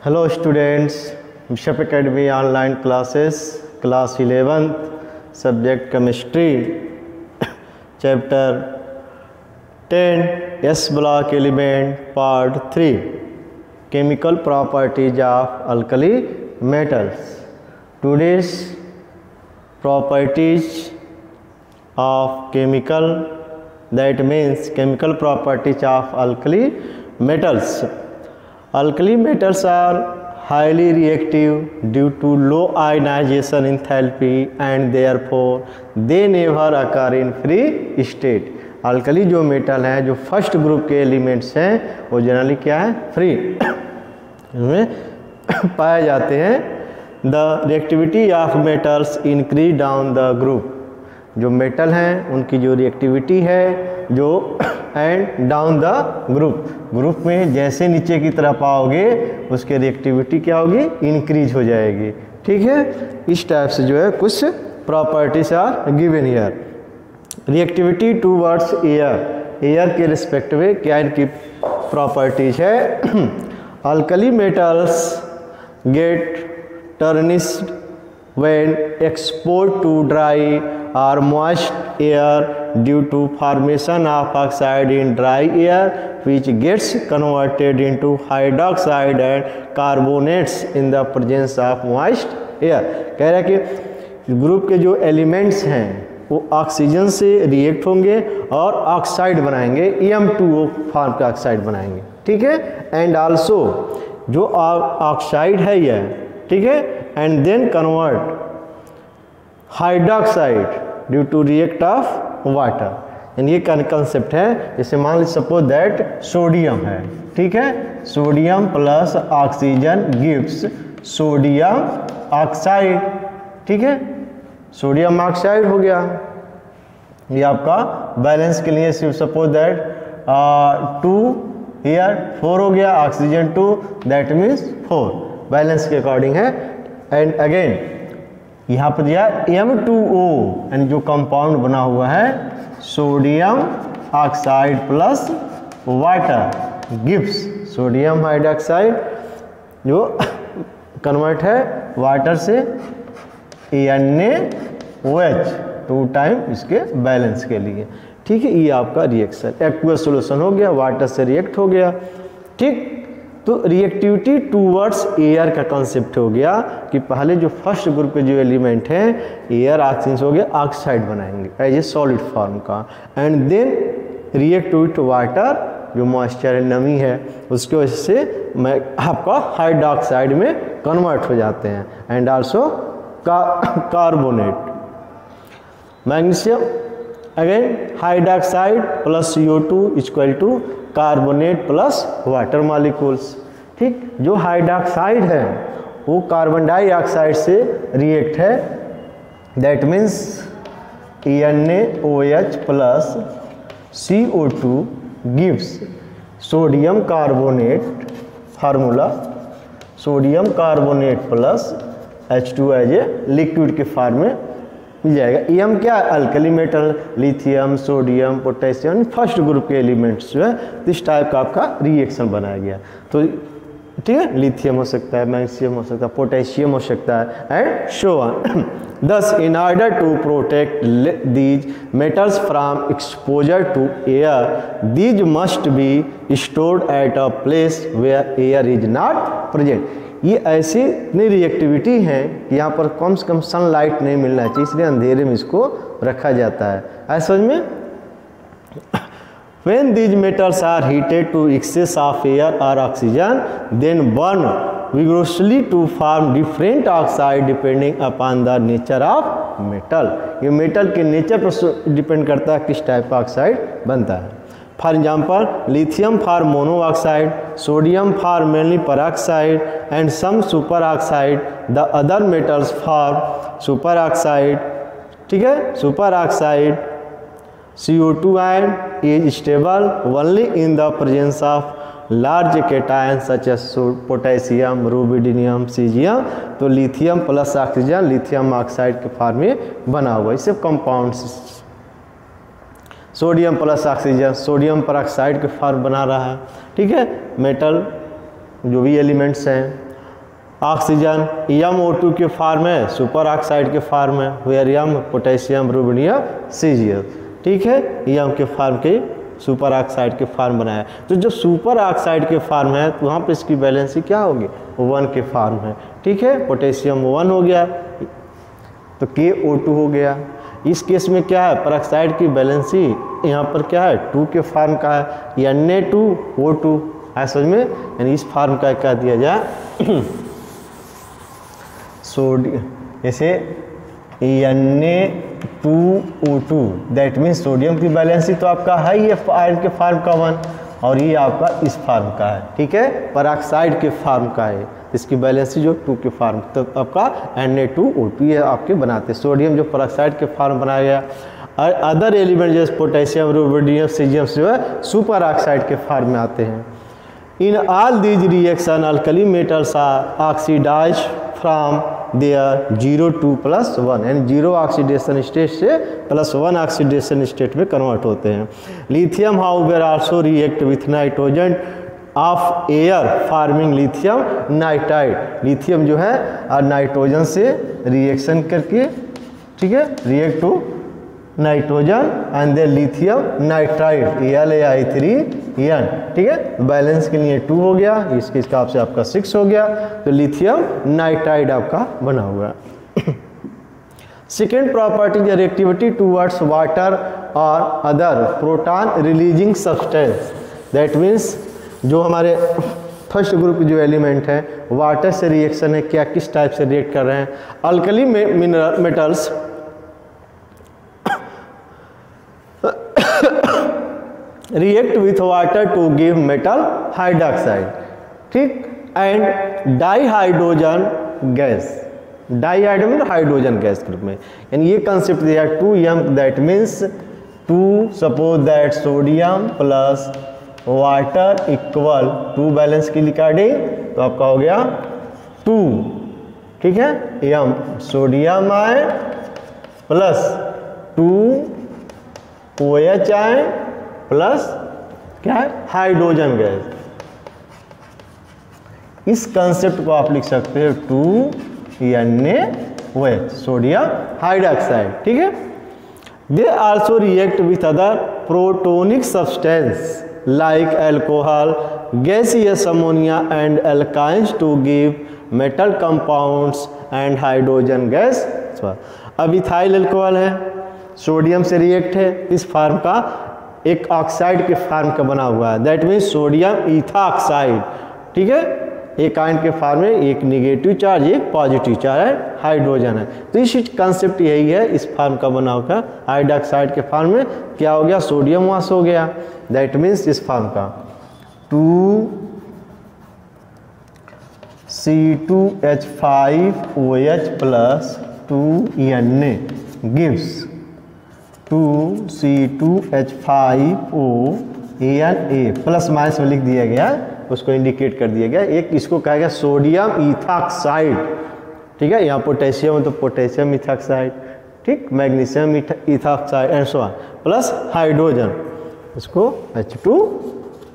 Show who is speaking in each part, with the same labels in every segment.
Speaker 1: Hello students, Bishop Academy online classes, class 11th, subject chemistry, chapter 10, S block element, part 3, chemical properties of alkali metals. Today's properties of chemical, that means chemical properties of alkali metals. Alkali metals are highly reactive due to low ionization enthalpy and therefore they never occur in free state. Alkali जो metal हैं, जो first group के elements हैं, वो generally क्या है, free में पाए जाते हैं. The reactivity of metals increase down the group. जो मेटल हैं उनकी जो रिएक्टिविटी है जो एंड डाउन द ग्रुप में जैसे नीचे की तरफ आओगे उसके रिएक्टिविटी क्या होगी, इंक्रीज हो जाएगी. ठीक है, इस टाइप से जो है कुछ properties are given here. Reactivity towards air के रिस्पेक्ट में क्या इनकी प्रॉपर्टीज है. Alkali metals get tarnished when exposed to dry or moist air due to formation of oxide in dry air which gets converted into hydroxide and carbonates in the presence of moist air. कह रहा है कि group के जो elements हैं वो oxygen से react होंगे और ऑक्साइड बनाएंगे, EM2O फॉर्म का ऑक्साइड बनाएंगे. ठीक है, एंड आल्सो जो ऑक्साइड है यह, ठीक है, and then convert hydroxide due to react of water. ये कंसेप्ट है. जैसे मान लीजिए सपोज दैट सोडियम है, ठीक है, sodium plus oxygen gives sodium oxide. ठीक है, सोडियम ऑक्साइड हो गया. ये आपका बैलेंस के लिए सपोज दैट 2 हियर 4 हो गया, ऑक्सीजन 2, दैट मीन्स 4 बैलेंस के अकॉर्डिंग है. एंड अगेन यहाँ पर दिया M2O एंड जो कंपाउंड बना हुआ है sodium oxide plus water gives sodium hydroxide जो कन्वर्ट है वाटर से NaOH 2 टाइम इसके बैलेंस के लिए. ठीक है, ये आपका रिएक्शन एक्वस सॉल्यूशन हो गया, वाटर से रिएक्ट हो गया. ठीक, तो रिएक्टिविटी टूवर्ड्स एयर का कंसेप्ट हो गया कि पहले जो फर्स्ट ग्रुप के जो एलिमेंट हैं एयर ऑक्सीजन हो गया, ऑक्साइड बनाएंगे एज ए सॉलिड फॉर्म का, and then react with water जो मॉइस्चर नमी है उसकी वजह से आपका हाइड्रोक्साइड में कन्वर्ट हो जाते हैं. And also carbonate magnesium again hydroxide plus CO2 equal to carbonate plus water molecules. ठीक, जो हाइड्रोक्साइड है वो कार्बन डाइऑक्साइड से रिएक्ट है, that means NaOH plus CO2 gives sodium carbonate formula, sodium carbonate plus H2 as a liquid के form में मिल जाएगा. EM क्या है, alkali metal, lithium, sodium, potassium, first group के एलिमेंट्स जो है इस टाइप का आपका रिएक्शन बनाया गया. तो ठीक है, लिथियम हो सकता है, मैग्नीशियम हो सकता है, पोटेशियम हो सकता है and so on. Thus, in order to protect these metals from exposure to air, these must be stored at a place where air is not present. ये ऐसी इतनी रिएक्टिविटी है कि यहाँ पर कम से कम सनलाइट नहीं मिलना चाहिए, इसलिए अंधेरे में इसको रखा जाता है. ऐसा समझ में. When these metals are heated to excess of air or oxygen, then burn vigorously to form different oxide depending upon the nature of metal. ये मेटल के नेचर पर डिपेंड करता है किस टाइप का ऑक्साइड बनता है. For example lithium for mono oxide, sodium for mainly peroxide and some superoxide, the other metals for superoxide. ठीक है, superoxide CO2 ion is stable only in the presence of large cations such as potassium, rubidium, cesium. तो lithium plus oxygen lithium oxide के form में बना हुआ, इसे compounds. Sodium plus oxygen sodium पर oxide के फॉर्म बना रहा है. ठीक है, मेटल जो भी एलिमेंट्स हैं ऑक्सीजन MO2 के फॉर्म है, सुपर ऑक्साइड के फॉर्म है, वेयर M पोटेशियम रुबिडियम सीजियस, ठीक है, M के फॉर्म के सुपर ऑक्साइड के फॉर्म बनाया। तो जो सुपर ऑक्साइड के फॉर्म है तो वहाँ पे इसकी वैलेंसी क्या होगी, 1 के फॉर्म है, ठीक है, पोटेशियम 1 हो गया तो KO2 हो गया। इस केस में क्या है, परऑक्साइड की वैलेंसी यहाँ पर क्या है 2 के फॉर्म का है, Na2O2 है समझ में, यानी इस फॉर्म का क्या दिया जाए सोडियम, जैसे Na2O2 दैट मीन्स सोडियम की बैलेंसी तो आपका है ये आयरन के फार्म का 1 और ये आपका इस फार्म का है, ठीक है, परऑक्साइड के फार्म का है, इसकी बैलेंसी जो 2 के फार्म, तो आपका Na2O2 ये आपके बनाते हैं। सोडियम जो परऑक्साइड के फार्म बनाया गया और अदर एलिमेंट जैसे पोटेशियम रुबिडियम सीजियम जो है सुपर ऑक्साइड के फार्म में आते हैं। In all these reaction alkali metals are oxidised from their 0 to +1 यानी 0 ऑक्सीडेशन स्टेट से +1 ऑक्सीडेशन स्टेट में कन्वर्ट होते हैं। Lithium however also react with nitrogen of air forming lithium nitride. Lithium जो है और नाइट्रोजन से रिएक्शन करके, ठीक है, react to nitrogen and then lithium nitride Al3n, ठीक है, बैलेंस के लिए 2 हो गया, इसके हिसाब से आपका 6 हो गया, तो लिथियम नाइट्राइड आपका बना हुआ है। Second property the reactivity towards water और other proton releasing substance, that means जो हमारे फर्स्ट ग्रुप जो एलिमेंट है वाटर से रिएक्शन है, क्या किस टाइप से रिएक्ट कर रहे हैं। Alkali metals react with water to give metal hydroxide, ठीक, and dihydrogen gas, dihydrogen hydrogen gas group में, यानी ये कंसेप्ट दिया 2m, that means 2 suppose that sodium plus water equal 2 balance की रिकॉर्डिंग, तो आपका हो गया 2, ठीक है, m सोडियम आए प्लस 2 OH आए प्लस क्या है हाइड्रोजन गैस। इस कंसेप्ट को आप लिख सकते हो 2NaOH सोडियम हाइड्रोक्साइड, ठीक है। They also react with other protonic substance like alcohol, gaseous ammonia and alkynes to give metal compounds and hydrogen gas. अब इथाइल अल्कोहल है, सोडियम से रिएक्ट है, इस फार्म का एक ऑक्साइड के फार्म का बना हुआ है, दैट मीन्स सोडियम इथाऑक्साइड, ठीक है, एक आयन के फार्म में एक निगेटिव चार्ज एक पॉजिटिव चार्ज है, हाइड्रोजन है, तो इस कंसेप्ट यही है, इस फार्म का बना हुआ हाइड्रोक्साइड के फार्म में क्या हो गया सोडियम वास हो गया, दैट मीन्स इस फार्म का 2C2H5OH plus 2Na gives 2C2H5ONA plus minus में लिख दिया गया, उसको इंडिकेट कर दिया गया, एक इसको कहा गया सोडियम इथाक्साइड, ठीक है, यहाँ पोटेशियम तो पोटेशियम इथाक्साइड, ठीक, magnesium ethoxide and so on, plus hydrogen, इसको H2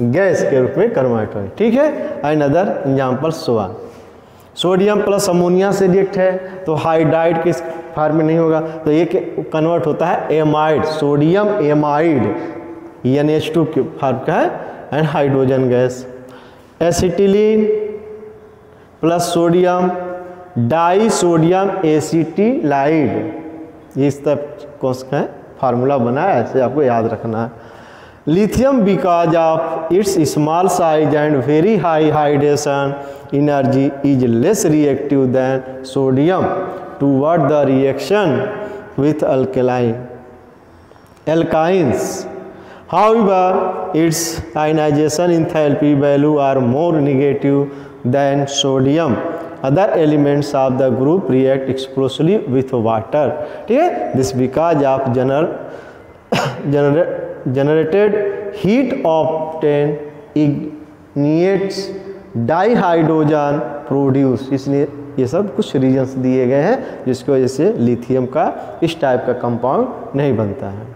Speaker 1: गैस के रूप में कन्वर्ट हो, ठीक है। And other example so on. Sodium plus ammonia से रिएक्ट है तो हाइड्राइड के फार्म में नहीं होगा, तो ये कन्वर्ट होता है एमाइड, सोडियम एमाइड NH2 के फार्म का है and hydrogen gas. Acetylene plus sodium di sodium acetylide, ये सब कौन सा फार्मूला बना है, ऐसे आपको याद रखना है। Lithium because of its small size and very high hydration energy is less reactive than sodium toward the reaction with alkynes. However, its ionization enthalpy value are more negative than sodium. Other elements of the group react explosively with water. ठीक है, this because of generated heat obtained ignites dihydrogen produce, इसलिए ये सब कुछ regions दिए गए हैं जिसकी वजह से लिथियम का इस टाइप का कंपाउंड नहीं बनता है।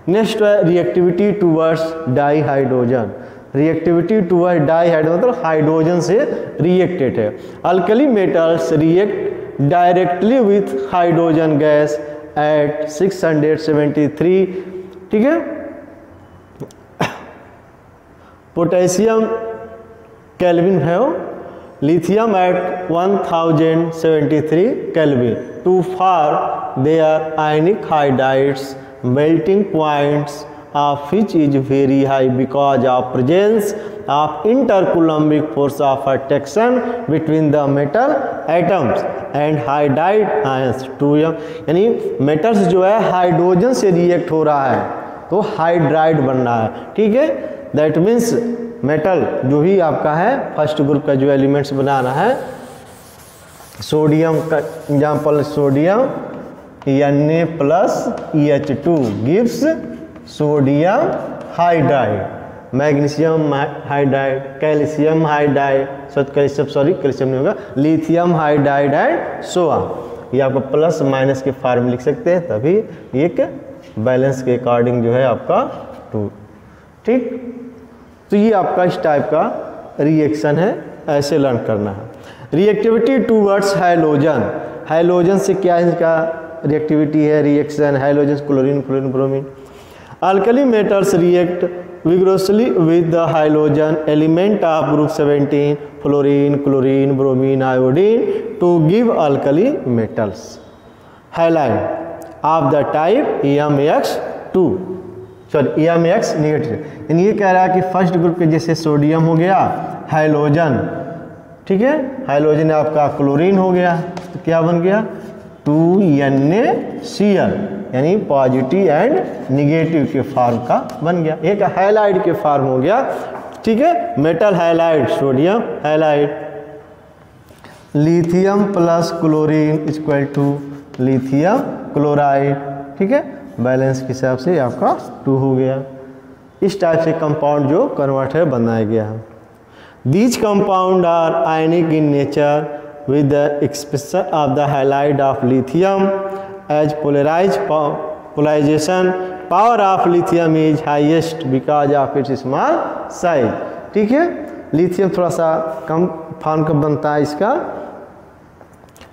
Speaker 1: नेक्स्ट है reactivity towards dihydrogen, reactivity toward डाईहाइड मतलब हाइड्रोजन से रिएक्टेड है। Alkali metals react directly with hydrogen gas at 673, ठीक है। पोटेशियम केल्विन है, lithium at 1073 kelvin. Too far they are ionic hydrides melting points of which is very high because of presence of intercoulombic force of attraction between the metal atoms and hydride ions 2m, यानी metals जो है hydrogen से react हो रहा है तो hydride बन रहा है, ठीक है। दैट मीन्स मेटल जो भी आपका है फर्स्ट ग्रुप का जो एलिमेंट्स बनाना है, सोडियम का example sodium Na+H2 gives sodium hydride, magnesium hydride, calcium hydride, calcium नहीं होगा, lithium hydride and so on. ये आपको प्लस माइनस के फॉर्म में लिख सकते हैं, तभी एक बैलेंस के अकॉर्डिंग जो है आपका 2, ठीक। तो ये आपका इस टाइप का रिएक्शन है, ऐसे लर्न करना है। रिएक्टिविटी टूवर्ड्स हाइड्रोजन, हाइड्रोजन से क्या इसका रिएक्टिविटी है, reaction hydrogen chlorine chlorine bromine. Alkali metals react vigorously with the halogen element of group 17 fluorine, chlorine, bromine, iodine to give alkali metals halide of the type EMX2 EMX negative. यानी ये कह रहा है कि first group के जैसे sodium हो गया हाइड्रोजन, ठीक है, हाइड्रोजन आपका क्लोरीन हो गया तो क्या बन गया 2NaCl, यानी पॉजिटिव एंड निगेटिव के फॉर्म का बन गया, एक हैलाइड के फॉर्म हो गया, ठीक है। Metal halide sodium halide. Lithium plus chlorine equal to lithium chloride, ठीक है, बैलेंस के हिसाब से आपका 2 हो गया। इस टाइप से कंपाउंड जो कन्वर्टर बनाया गया है। These compound are ionic in nature with the expression of the halide of lithium as polarization power of lithium is highest because of its small size, ठीक है। लिथियम थोड़ा सा कम फॉर्म का बनता है इसका,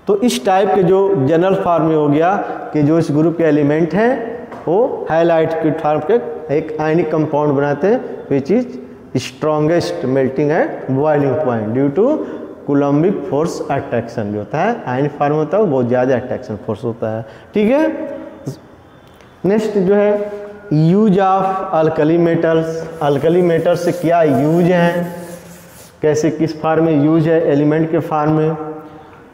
Speaker 1: तो इस टाइप के जो जनरल फॉर्म में हो गया कि जो इस ग्रुप के एलिमेंट हैं वो हाइलाइट के फॉर्म के एक आयनिक कंपाउंड बनाते हैं which is strongest melting and boiling point due to coulombic force attraction जो होता है, आयन फॉर्म होता है वो बहुत ज़्यादा अट्रैक्शन फोर्स होता है, ठीक है। नेक्स्ट जो है use of alkali metals, alkali metals से क्या यूज हैं, कैसे किस फॉर्म में यूज है एलिमेंट के फॉर्म में।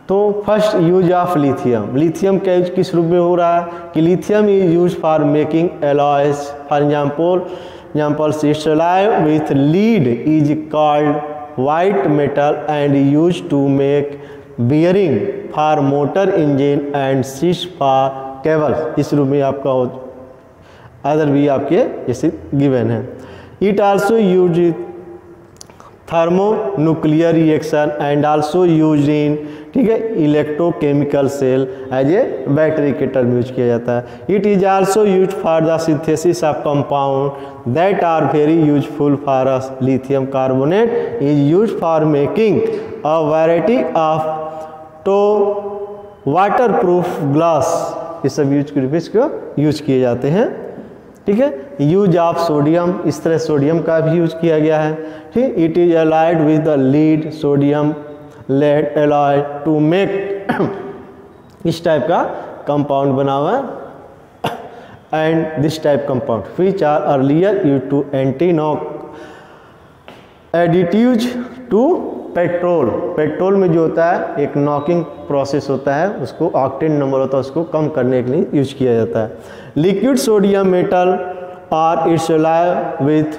Speaker 1: तो first use of lithium, lithium का यूज किस रूप में हो रहा है कि lithium is use for making alloys, for example सिस्टलाइ with lead is called white metal and used to make bearing for motor engine and seats for cables। इस रूप में आपका अदर भी आपके जैसे गिवन है। It also use thermonuclear reaction and also use in, ठीक है, electrochemical cell as a battery के टर्म यूज किया जाता है। It is also use for the synthesis of compound that are very useful for us. Lithium carbonate is use for making a variety of to water proof glass, ये सब use किए जाते हैं, ठीक है। यूज ऑफ सोडियम, इस तरह sodium का भी यूज किया गया है, ठीक। It is allied with the lead sodium lead alloy to make इस टाइप का कंपाउंड बना हुआ है। And this type compound which are earlier use to anti knock additives to petrol, petrol में जो होता है एक नॉकिंग प्रोसेस होता है, उसको ऑक्टेन नंबर होता है उसको कम करने के लिए यूज किया जाता है। Liquid sodium metal or its alloy with